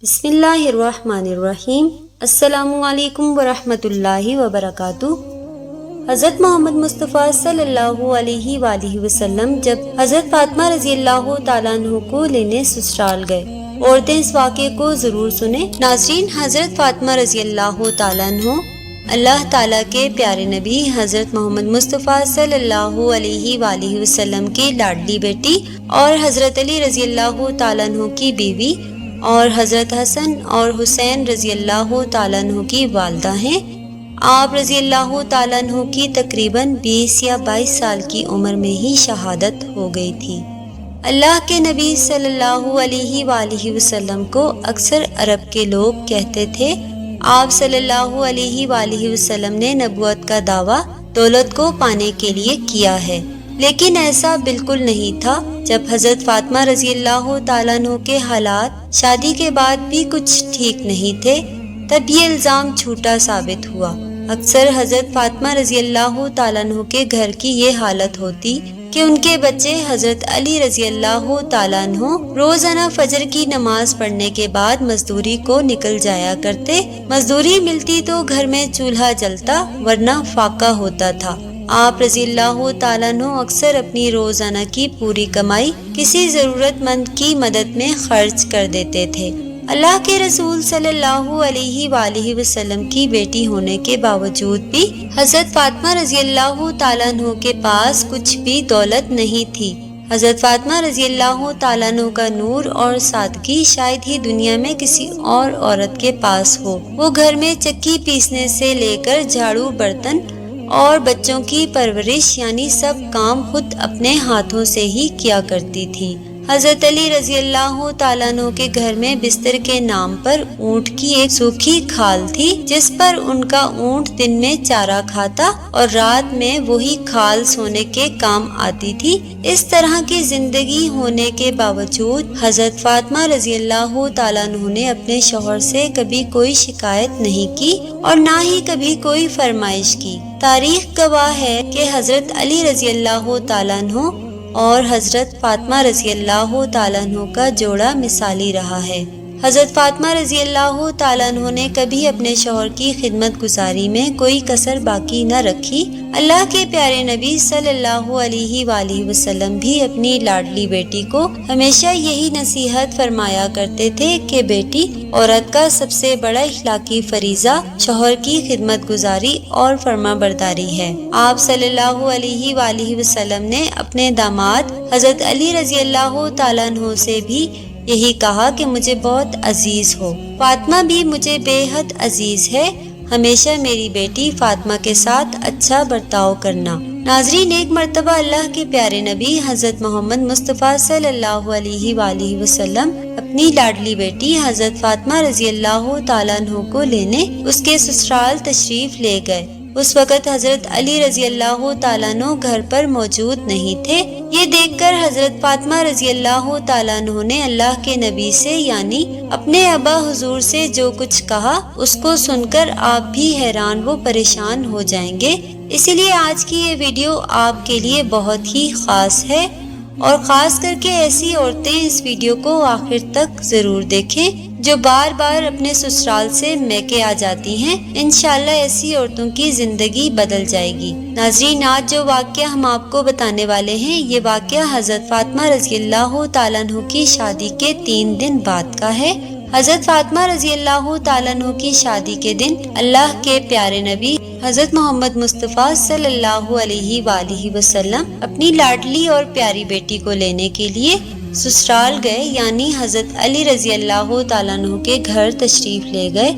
بسم اللہ الرحمن الرحیم۔ السلام علیکم ورحمۃ اللہ وبرکاتہ۔ حضرت محمد مصطفیٰ صلی اللہ علیہ وآلہ وسلم جب حضرت فاطمہ رضی اللہ تعالیٰ عنہ کو لینے سسرال گئے، عورتیں اس واقعے کو ضرور سنیں۔ ناظرین، حضرت فاطمہ رضی اللہ تعالیٰ عنہ اللہ تعالیٰ کے پیارے نبی حضرت محمد مصطفیٰ صلی اللہ علیہ وآلہ وسلم کی لاڈلی بیٹی اور حضرت علی رضی اللہ تعالیٰ عنہ کی بیوی اور حضرت حسن اور حسین رضی اللہ تعالیٰ عنہ کی والدہ ہیں۔ آپ رضی اللہ تعالیٰ عنہ کی تقریباً 20 یا 22 سال کی عمر میں ہی شہادت ہو گئی تھی۔ اللہ کے نبی صلی اللہ علیہ وآلہ وسلم کو اکثر عرب کے لوگ کہتے تھے۔ آپ صلی اللہ علیہ وآلہ وسلم نے نبوت کا دعویٰ دولت کو پانے کے لیے کیا ہے، لیکن ایسا بالکل نہیں تھا۔ جب حضرت فاطمہ رضی اللہ تعالیٰ عنہ کے حالات شادی کے بعد بھی کچھ ٹھیک نہیں تھے، تب یہ الزام جھوٹا ثابت ہوا۔ اکثر حضرت فاطمہ رضی اللہ تعالیٰ عنہ کے گھر کی یہ حالت ہوتی کہ ان کے بچے حضرت علی رضی اللہ تعالیٰ عنہ روزانہ فجر کی نماز پڑھنے کے بعد مزدوری کو نکل جایا کرتے۔ مزدوری ملتی تو گھر میں چولہا جلتا، ورنہ فاقہ ہوتا تھا۔ آپ رضی اللہ تعالیٰ عنہ اکثر اپنی روزانہ کی پوری کمائی کسی ضرورت مند کی مدد میں خرچ کر دیتے تھے۔ اللہ کے رسول صلی اللہ علیہ وآلہ وسلم کی بیٹی ہونے کے باوجود بھی حضرت فاطمہ رضی اللہ تعالیٰ عنہ کے پاس کچھ بھی دولت نہیں تھی۔ حضرت فاطمہ رضی اللہ تعالیٰ عنہ کا نور اور سادگی شاید ہی دنیا میں کسی اور عورت کے پاس ہو۔ وہ گھر میں چکی پیسنے سے لے کر جھاڑو، برتن اور بچوں کی پرورش یعنی سب کام خود اپنے ہاتھوں سے ہی کیا کرتی تھی۔ حضرت علی رضی اللہ تعالیٰ عنہ کے گھر میں بستر کے نام پر اونٹ کی ایک سوکھی کھال تھی، جس پر ان کا اونٹ دن میں چارہ کھاتا اور رات میں وہی کھال سونے کے کام آتی تھی۔ اس طرح کی زندگی ہونے کے باوجود حضرت فاطمہ رضی اللہ تعالیٰ عنہ نے اپنے شوہر سے کبھی کوئی شکایت نہیں کی اور نہ ہی کبھی کوئی فرمائش کی۔ تاریخ گواہ ہے کہ حضرت علی رضی اللہ تعالیٰ عنہ اور حضرت فاطمہ رضی اللہ تعالیٰ عنہ کا جوڑا مثالی رہا ہے۔ حضرت فاطمہ رضی اللہ تعالیٰ عنہ نے کبھی اپنے شوہر کی خدمت گزاری میں کوئی کسر باقی نہ رکھی۔ اللہ کے پیارے نبی صلی اللہ علیہ وآلہ وسلم بھی اپنی لاڈلی بیٹی کو ہمیشہ یہی نصیحت فرمایا کرتے تھے کہ بیٹی، عورت کا سب سے بڑا اخلاقی فریضہ شوہر کی خدمت گزاری اور فرما برداری ہے۔ آپ صلی اللہ علیہ وآلہ وسلم نے اپنے داماد حضرت علی رضی اللہ تعالیٰ عنہ سے بھی یہی کہا کہ مجھے بہت عزیز ہو۔ فاطمہ بھی مجھے بے حد عزیز ہے، ہمیشہ میری بیٹی فاطمہ کے ساتھ اچھا برتاؤ کرنا۔ ناظرین، ایک مرتبہ اللہ کے پیارے نبی حضرت محمد مصطفیٰ صلی اللہ علیہ وآلہ وسلم اپنی لاڈلی بیٹی حضرت فاطمہ رضی اللہ تعالیٰ عنہ کو لینے اس کے سسرال تشریف لے گئے۔ اس وقت حضرت علی رضی اللہ تعالیٰ عنہ گھر پر موجود نہیں تھے۔ یہ دیکھ کر حضرت فاطمہ رضی اللہ تعالیٰ عنہ نے اللہ کے نبی سے یعنی اپنے ابا حضور سے جو کچھ کہا، اس کو سن کر آپ بھی حیران و پریشان ہو جائیں گے۔ اسی لیے آج کی یہ ویڈیو آپ کے لیے بہت ہی خاص ہے، اور خاص کر کے ایسی عورتیں اس ویڈیو کو آخر تک ضرور دیکھیں جو بار بار اپنے سسرال سے میکے آ جاتی ہیں۔ انشاءاللہ ایسی عورتوں کی زندگی بدل جائے گی۔ ناظرین، آج جو واقعہ ہم آپ کو بتانے والے ہیں، یہ واقعہ حضرت فاطمہ رضی اللہ تعالیٰ عنہ کی شادی کے 3 دن بعد کا ہے۔ حضرت فاطمہ رضی اللہ تعالیٰ عنہ کی شادی کے دن اللہ کے پیارے نبی حضرت محمد مصطفیٰ صلی اللہ علیہ وآلہ وسلم اپنی لاڈلی اور پیاری بیٹی کو لینے کے لیے سسرال گئے، یعنی حضرت علی رضی اللہ تعالیٰ عنہ کے گھر تشریف لے گئے۔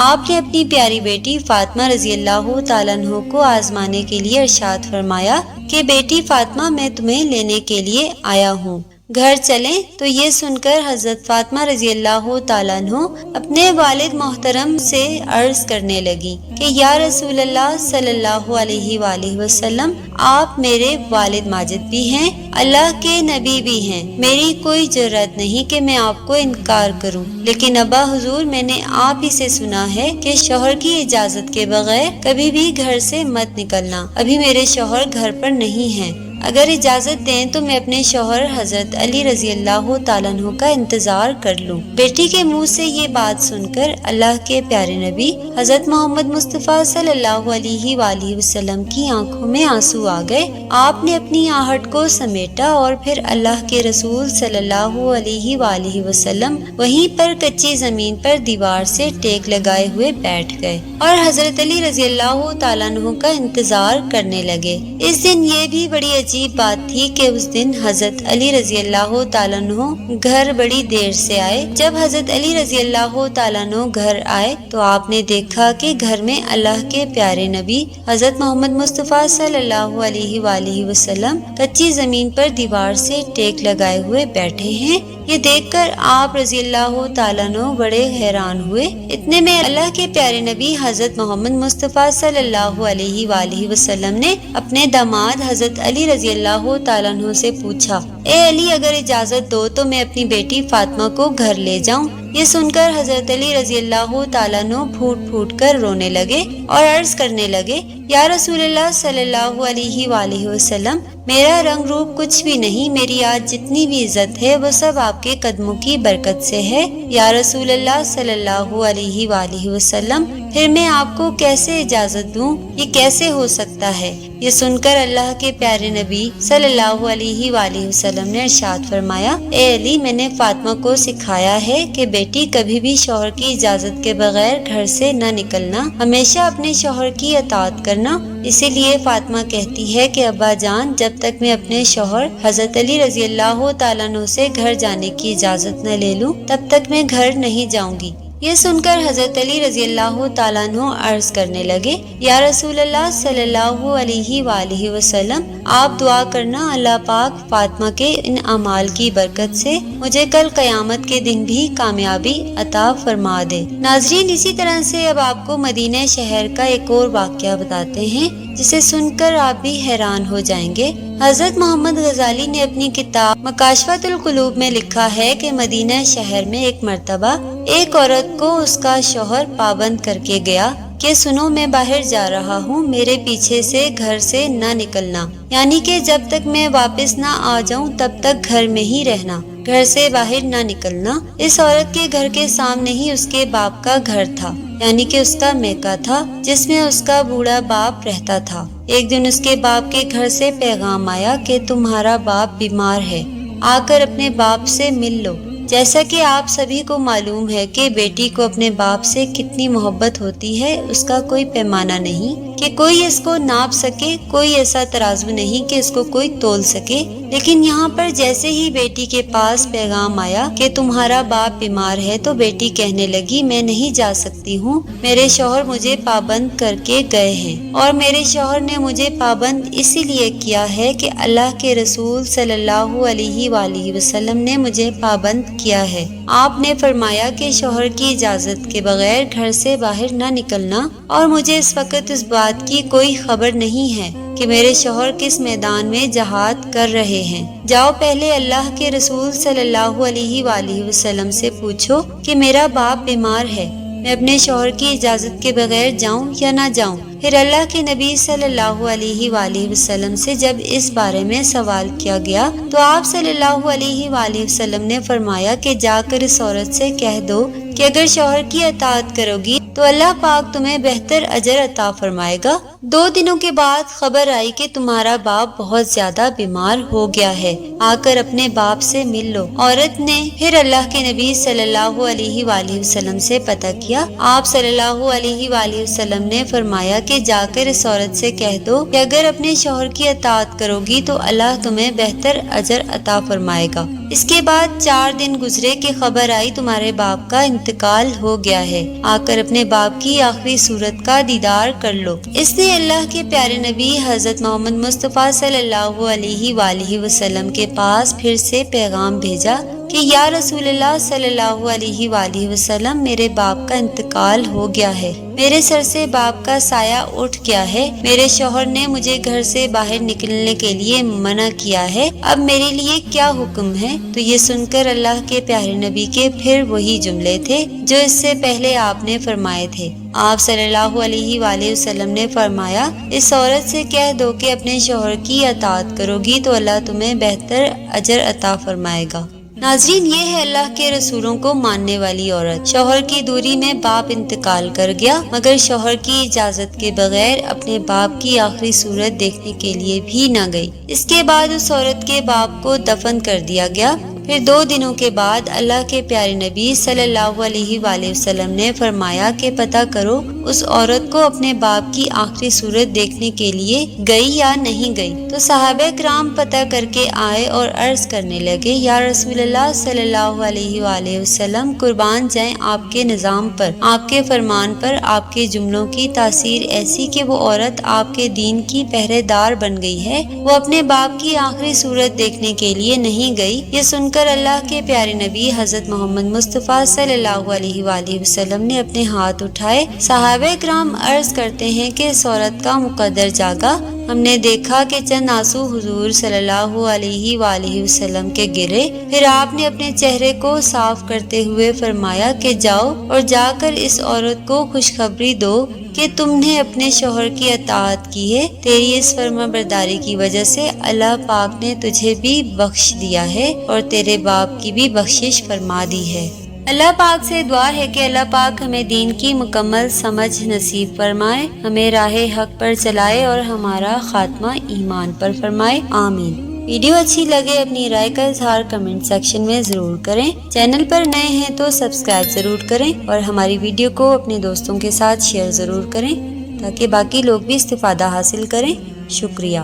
آپ نے اپنی پیاری بیٹی فاطمہ رضی اللہ تعالیٰ عنہ کو آزمانے کے لیے ارشاد فرمایا کہ بیٹی فاطمہ، میں تمہیں لینے کے لیے آیا ہوں، گھر چلیں۔ تو یہ سن کر حضرت فاطمہ رضی اللہ تعالیٰ عنہ اپنے والد محترم سے عرض کرنے لگی کہ یا رسول اللہ صلی اللہ علیہ وآلہ وسلم، آپ میرے والد ماجد بھی ہیں، اللہ کے نبی بھی ہیں، میری کوئی جرأت نہیں کہ میں آپ کو انکار کروں، لیکن ابا حضور، میں نے آپ ہی سے سنا ہے کہ شوہر کی اجازت کے بغیر کبھی بھی گھر سے مت نکلنا۔ ابھی میرے شوہر گھر پر نہیں ہیں، اگر اجازت دیں تو میں اپنے شوہر حضرت علی رضی اللہ تعالیٰ عنہ کا انتظار کر لوں۔ بیٹی کے منہ سے یہ بات سن کر اللہ کے پیارے نبی حضرت محمد مصطفیٰ صلی اللہ علیہ وآلہ وسلم کی آنکھوں میں آنسو آ گئے۔ آپ نے اپنی آہٹ کو سمیٹا اور پھر اللہ کے رسول صلی اللہ علیہ وآلہ وسلم وہیں پر کچی زمین پر دیوار سے ٹیک لگائے ہوئے بیٹھ گئے اور حضرت علی رضی اللہ تعالیٰ عنہ کا انتظار کرنے لگے۔ اس دن یہ بھی بڑی عجیب بات تھی کہ اس دن حضرت علی رضی اللہ تعالیٰ عنہ گھر بڑی دیر سے آئے۔ جب حضرت علی رضی اللہ تعالیٰ عنہ گھر آئے تو آپ نے دیکھا کہ گھر میں اللہ کے پیارے نبی حضرت محمد مصطفیٰ صلی اللہ علیہ وآلہ وسلم کچی زمین پر دیوار سے ٹیک لگائے ہوئے بیٹھے ہیں۔ یہ دیکھ کر آپ رضی اللہ تعالیٰ عنہ بڑے حیران ہوئے۔ اتنے میں اللہ کے پیارے نبی حضرت محمد مصطفیٰ صلی اللہ علیہ وآلہ وسلم نے اپنے داماد حضرت علی رضی اللہ تعالیٰ عنہ سے پوچھا، اے علی، اگر اجازت دو تو میں اپنی بیٹی فاطمہ کو گھر لے جاؤں۔ یہ سن کر حضرت علی رضی اللہ تعالیٰ عنہ پھوٹ پھوٹ کر رونے لگے اور عرض کرنے لگے، یا رسول اللہ صلی اللہ علیہ وآلہ وسلم، میرا رنگ روپ کچھ بھی نہیں، میری آج جتنی بھی عزت ہے وہ سب آپ کے قدموں کی برکت سے ہے۔ یا رسول اللہ صلی اللہ علیہ وآلہ وسلم، پھر میں آپ کو کیسے اجازت دوں؟ یہ کیسے ہو سکتا ہے؟ یہ سن کر اللہ کے پیارے نبی صلی اللہ علیہ وآلہ وسلم نے ارشاد فرمایا، اے علی، میں نے فاطمہ کو سکھایا ہے کہ بیٹی کبھی بھی شوہر کی اجازت کے بغیر گھر سے نہ نکلنا، ہمیشہ اپنے شوہر کی اطاعت کرنا۔ اسی لیے فاطمہ کہتی ہے کہ ابا جان، جب تک میں اپنے شوہر حضرت علی رضی اللہ تعالیٰ عنہ سے گھر جانے کی اجازت نہ لے لوں تب تک میں گھر نہیں جاؤں گی۔ یہ سن کر حضرت علی رضی اللہ تعالیٰ عنہ عرض کرنے لگے، یا رسول اللہ صلی اللہ علیہ وآلہ وسلم، آپ دعا کرنا اللہ پاک فاطمہ کے ان اعمال کی برکت سے مجھے کل قیامت کے دن بھی کامیابی عطا فرما دے۔ ناظرین، اسی طرح سے اب آپ کو مدینہ شہر کا ایک اور واقعہ بتاتے ہیں جسے سن کر آپ بھی حیران ہو جائیں گے۔ حضرت محمد غزالی نے اپنی کتاب مکاشفۃ القلوب میں لکھا ہے کہ مدینہ شہر میں ایک مرتبہ ایک عورت کو اس کا شوہر پابند کر کے گیا کہ سنو، میں باہر جا رہا ہوں، میرے پیچھے سے گھر سے نہ نکلنا، یعنی کہ جب تک میں واپس نہ آ جاؤں تب تک گھر میں ہی رہنا، گھر سے باہر نہ نکلنا۔ اس عورت کے گھر کے سامنے ہی اس کے باپ کا گھر تھا، یعنی کہ اس کا میکہ تھا جس میں اس کا بوڑھا باپ رہتا تھا۔ ایک دن اس کے باپ کے گھر سے پیغام آیا کہ تمہارا باپ بیمار ہے، آ کر اپنے باپ سے مل لو۔ جیسا کہ آپ سبھی کو معلوم ہے کہ بیٹی کو اپنے باپ سے کتنی محبت ہوتی ہے، اس کا کوئی پیمانہ نہیں کہ کوئی اس کو ناپ سکے، کوئی ایسا ترازو نہیں کہ اس کو کوئی تول سکے۔ لیکن یہاں پر جیسے ہی بیٹی کے پاس پیغام آیا کہ تمہارا باپ بیمار ہے تو بیٹی کہنے لگی، میں نہیں جا سکتی ہوں، میرے شوہر مجھے پابند کر کے گئے ہیں، اور میرے شوہر نے مجھے پابند اسی لیے کیا ہے کہ اللہ کے رسول صلی اللہ علیہ وآلہ وسلم نے مجھے پابند کیا ہے۔ آپ نے فرمایا کہ شوہر کی اجازت کے بغیر گھر سے باہر نہ نکلنا، اور مجھے اس وقت اس بات کی کوئی خبر نہیں ہے کہ میرے شوہر کس میدان میں جہاد کر رہے ہیں۔ جاؤ پہلے اللہ کے رسول صلی اللہ علیہ وآلہ وسلم سے پوچھو کہ میرا باپ بیمار ہے، میں اپنے شوہر کی اجازت کے بغیر جاؤں یا نہ جاؤں۔ پھر اللہ کے نبی صلی اللہ علیہ وآلہ وسلم سے جب اس بارے میں سوال کیا گیا تو آپ صلی اللہ علیہ وآلہ وسلم نے فرمایا کہ جا کر اس عورت سے کہہ دو کہ اگر شوہر کی اطاعت کرو گی تو اللہ پاک تمہیں بہتر اجر عطا فرمائے گا۔ 2 دنوں کے بعد خبر آئی کہ تمہارا باپ بہت زیادہ بیمار ہو گیا ہے، آ کر اپنے باپ سے مل لو۔ عورت نے پھر اللہ کے نبی صلی اللہ علیہ وآلہ وسلم سے پتہ کیا۔ آپ صلی اللہ علیہ وآلہ وسلم نے فرمایا کہ جا کر اس عورت سے کہہ دو کہ اگر اپنے شوہر کی اطاعت کرو گی تو اللہ تمہیں بہتر اجر عطا فرمائے گا۔ اس کے بعد 4 دن گزرے کہ خبر آئی تمہارے باپ کا انتقال ہو گیا ہے، آ کر اپنے باپ کی آخری صورت کا دیدار کر لو۔ اس نے اللہ کے پیارے نبی حضرت محمد مصطفیٰ صلی اللہ علیہ وآلہ وسلم کے پاس پھر سے پیغام بھیجا کہ یا رسول اللہ صلی اللہ علیہ وآلہ وسلم، میرے باپ کا انتقال ہو گیا ہے، میرے سر سے باپ کا سایہ اٹھ گیا ہے، میرے شوہر نے مجھے گھر سے باہر نکلنے کے لیے منع کیا ہے، اب میرے لیے کیا حکم ہے؟ تو یہ سن کر اللہ کے پیارے نبی کے پھر وہی جملے تھے جو اس سے پہلے آپ نے فرمائے تھے۔ آپ صلی اللہ علیہ وآلہ وسلم نے فرمایا، اس عورت سے کہہ دو کہ اپنے شوہر کی اطاعت کرو گی تو اللہ تمہیں بہتر اجر عطا فرمائے گا۔ ناظرین، یہ ہے اللہ کے رسولوں کو ماننے والی عورت۔ شوہر کی دوری میں باپ انتقال کر گیا مگر شوہر کی اجازت کے بغیر اپنے باپ کی آخری صورت دیکھنے کے لیے بھی نہ گئی۔ اس کے بعد اس عورت کے باپ کو دفن کر دیا گیا۔ پھر 2 دنوں کے بعد اللہ کے پیارے نبی صلی اللہ علیہ وآلہ وسلم نے فرمایا کہ پتہ کرو اس عورت کو اپنے باپ کی آخری صورت دیکھنے کے لیے گئی یا نہیں گئی۔ تو صحابہ کرام پتہ کر کے آئے اور عرض کرنے لگے، یا رسول اللہ صلی اللہ علیہ وآلہ وسلم، قربان جائیں آپ کے نظام پر، آپ کے فرمان پر آپ کے جملوں کی تاثیر ایسی کہ وہ عورت آپ کے دین کی پہرے دار بن گئی ہے، وہ اپنے باپ کی آخری صورت دیکھنے کے لیے نہیں گئی۔ یہ سن کر اللہ کے پیارے نبی حضرت محمد مصطفیٰ صلی اللہ علیہ وآلہ وسلم نے اپنے ہاتھ اٹھائے۔ صحابہ کرام عرض کرتے ہیں کہ اس عورت کا مقدر جاگا، ہم نے دیکھا کہ چند آنسو حضور صلی اللہ علیہ وآلہ وسلم کے گرے، پھر آپ نے اپنے چہرے کو صاف کرتے ہوئے فرمایا کہ جاؤ اور جا کر اس عورت کو خوشخبری دو کہ تم نے اپنے شوہر کی اطاعت کی ہے، تیری اس فرما برداری کی وجہ سے اللہ پاک نے تجھے بھی بخش دیا ہے اور تیرے باپ کی بھی بخشش فرما دی ہے۔ اللہ پاک سے دعا ہے کہ اللہ پاک ہمیں دین کی مکمل سمجھ نصیب فرمائے، ہمیں راہ حق پر چلائے اور ہمارا خاتمہ ایمان پر فرمائے، آمین۔ ویڈیو اچھی لگے اپنی رائے کا اظہار کمنٹ سیکشن میں ضرور کریں۔ چینل پر نئے ہیں تو سبسکرائب ضرور کریں اور ہماری ویڈیو کو اپنے دوستوں کے ساتھ شیئر ضرور کریں تاکہ باقی لوگ بھی استفادہ حاصل کریں۔ شکریہ۔